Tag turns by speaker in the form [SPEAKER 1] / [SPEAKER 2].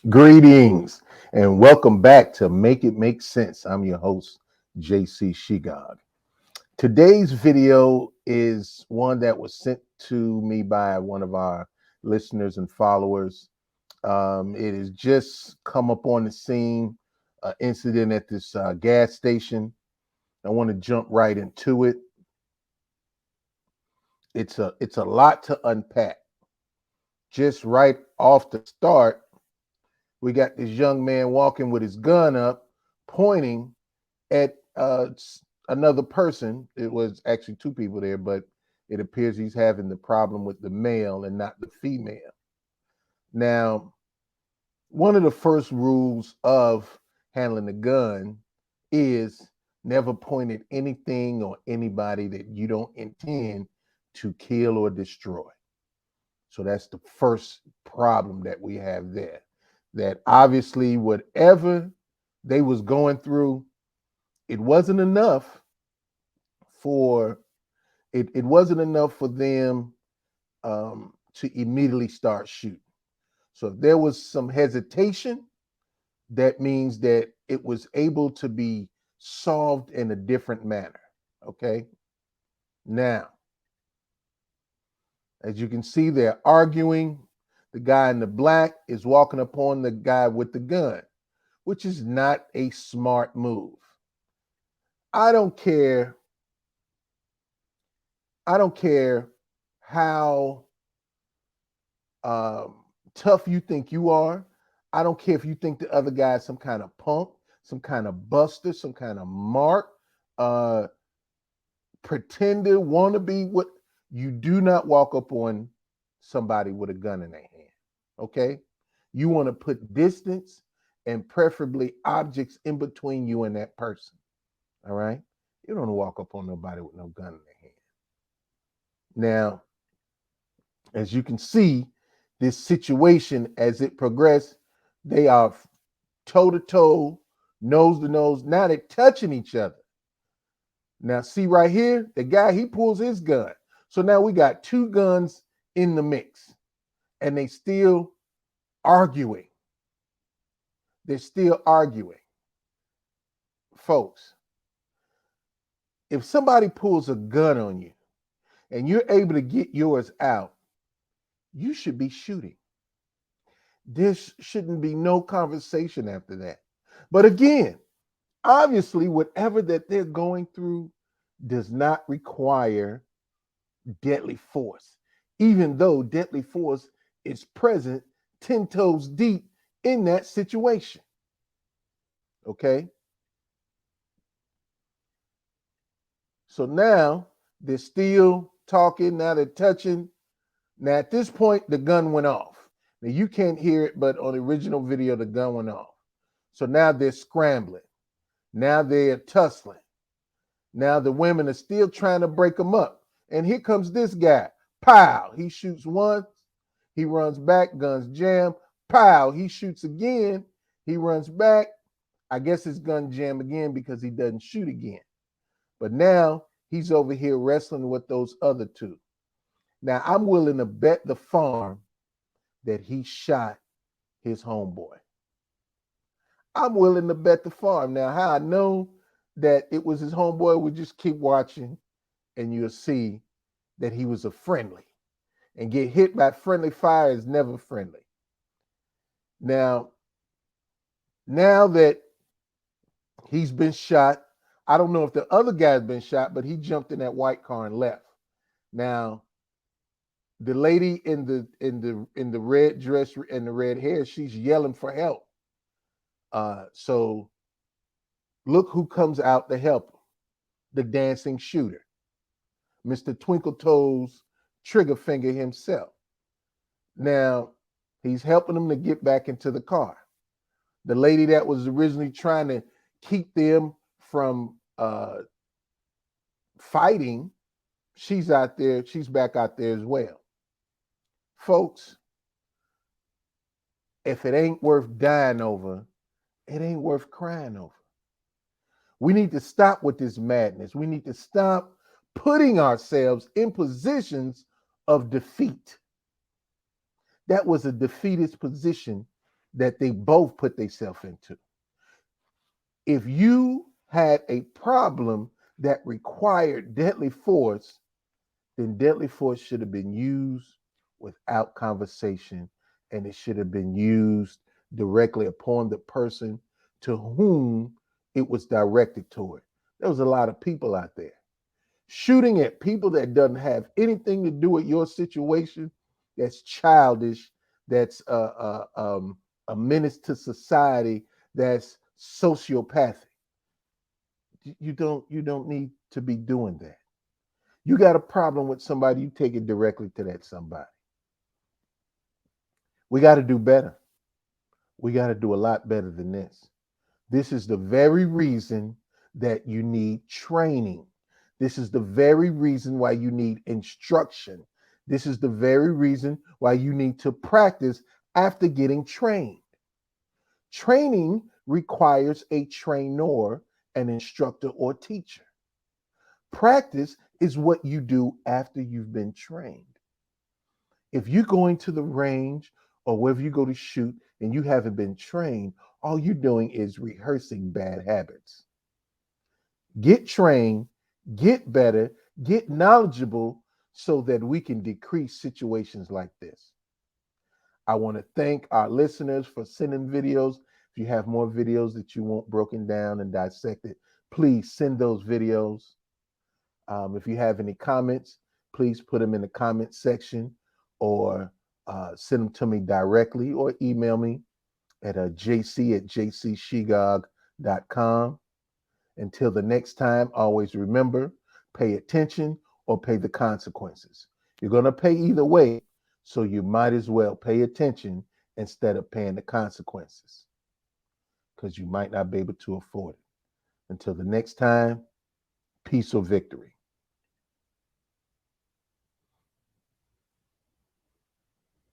[SPEAKER 1] Greetings and welcome back to Make It Make Sense. I'm your host, JC Shigog. Today's video is one that was sent to me by one of our listeners and followers. It has just come up on the scene, incident at this gas station. I want to jump right into it. It's a lot to unpack. Just right off the start, we got this young man walking with his gun up, pointing at another person. It was actually two people there, but it appears he's having the problem with the male and not the female. Now, one of the first rules of handling a gun is never point at anything or anybody that you don't intend to kill or destroy. So that's the first problem that we have there. That obviously whatever they was going through, it wasn't enough for it wasn't enough for them to immediately start shooting. So if there was some hesitation, that means that it was able to be solved in a different manner. Okay. Now, as you can see, they're arguing. The guy in the black is walking upon the guy with the gun, which is not a smart move. I don't care. I don't care how um, tough you think you are. I don't care if you think the other guy is some kind of punk, some kind of buster, some kind of mark, uh, pretender, wannabe. What you do not walk up on somebody with a gun in their hand. Okay, you want to put distance and preferably objects in between you and that person. All right, you don't walk up on nobody with no gun in their hand. Now, as you can see, this situation as it progressed, they are toe to toe, nose to nose. Now they're touching each other. Now, see right here, the guy, he pulls his gun. So now we got two guns in the mix, and they still arguing. They're still arguing. Folks, if somebody pulls a gun on you and you're able to get yours out, you should be shooting. There shouldn't be no conversation after that. But again, obviously, whatever that they're going through does not require deadly force, even though deadly force is present 10 toes deep in that situation. Okay. So now they're still talking, now they're touching. Now, at this point, the gun went off. Now, you can't hear it, but on the original video, the gun went off. So now they're scrambling. Now they're tussling. Now the women are still trying to break them up. And here comes this guy. Pow! He shoots once. He runs back. Guns jam. Pow! He shoots again. He runs back. I guess his gun jam again because he doesn't shoot again. But now he's over here wrestling with those other two. Now I'm willing to bet the farm that he shot his homeboy. I'm willing to bet the farm. Now, how I know that it was his homeboy, we just keep watching and you'll see that he was a friendly. And get hit by friendly fire is never friendly. Now that he's been shot, I don't know if the other guy's been shot, but he jumped in that white car and left. Now, the lady in the red dress and the red hair, she's yelling for help. So look who comes out to help him. The dancing shooter, Mr. Twinkle Toes Trigger Finger himself. Now, he's helping them to get back into the car. The lady that was originally trying to keep them from fighting, she's out there. She's back out there as well. Folks, if it ain't worth dying over, it ain't worth crying over. We need to stop with this madness. We need to stop putting ourselves in positions of defeat. That was a defeatist position that they both put themselves into. If you had a problem that required deadly force, then deadly force should have been used without conversation, and it should have been used directly upon the person to whom it was directed toward. There was a lot of people out there shooting at people that doesn't have anything to do with your situation. That's childish. That's a menace to society. That's sociopathic. You don't need to be doing that. You got a problem with somebody, you take it directly to that somebody. We got to do better. We got to do a lot better than this. This is the very reason that you need training. This is the very reason why you need instruction. This is the very reason why you need to practice after getting trained. Training requires a trainer, an instructor, or teacher. Practice is what you do after you've been trained. If you're going to the range or wherever you go to shoot and you haven't been trained, all you're doing is rehearsing bad habits. Get trained, get better, get knowledgeable so that we can decrease situations like this. I want to thank our listeners for sending videos. If you have more videos that you want broken down and dissected, please send those videos. If you have any comments, please put them in the comment section or send them to me directly or email me at jc@jcshegog.com. Until the next time, always remember, pay attention or pay the consequences. You're going to pay either way, so you might as well pay attention instead of paying the consequences because you might not be able to afford it. Until the next time, peace or victory.